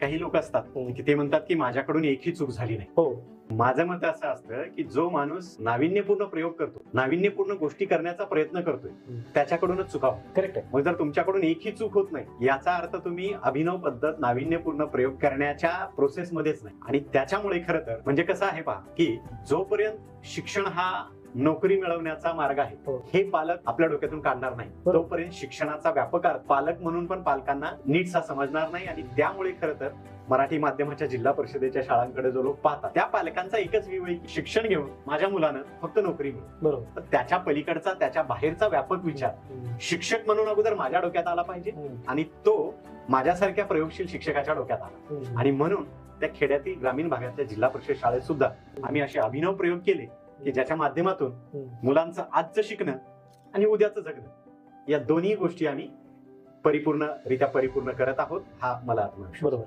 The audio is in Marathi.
काही लोक असतात की ते म्हणतात की माझ्याकडून एकही चूक झाली नाही. हो. माझं मत असं असतं की जो माणूस नाविन्यपूर्ण प्रयोग करतो, नाविन्यपूर्ण गोष्टी करण्याचा प्रयत्न करतोय, त्याच्याकडूनच चुकावं. करेक्ट आहे. मग जर तुमच्याकडून एकही चूक होत नाही, याचा अर्थ तुम्ही अभिनव पद्धत, नाविन्यपूर्ण प्रयोग करण्याच्या प्रोसेस मध्येच नाही. आणि त्याच्यामुळे खरं तर म्हणजे कसं आहे पहा, की जोपर्यंत शिक्षण हा नोकरी मिळवण्याचा मार्ग आहे, हो. हे पालक आपल्या डोक्यातून काढणार नाही, बरोबर. तोपर्यंत शिक्षणाचा व्यापक अर्थ पालक म्हणून पण पालकांना नीटसा समजणार नाही. आणि त्यामुळे खरं तर मराठी माध्यमाच्या जिल्हा परिषदेच्या शाळांकडे जो लोक पाहतात, त्या पालकांचा एकच व्ह्यू आहे की शिक्षण घेऊन माझ्या मुलानं फक्त नोकरी मिळेल. बरोबर. तर त्याच्या पलीकडचा, त्याच्या बाहेरचा व्यापक विचार शिक्षक म्हणून अगोदर माझ्या डोक्यात आला पाहिजे, आणि तो माझ्यासारख्या प्रयोगशील शिक्षकाच्या डोक्यात आला. आणि म्हणून त्या खेड्यातील ग्रामीण भागातल्या जिल्हा परिषद शाळेत सुद्धा आम्ही असे अभिनव प्रयोग केले की ज्याच्या माध्यमातून मुलांचं आजचं शिकणं आणि उद्याचं जगणं, या दोन्ही गोष्टी आम्ही परिपूर्ण करत आहोत. हा मला आत्मविश्वास. बरोबर.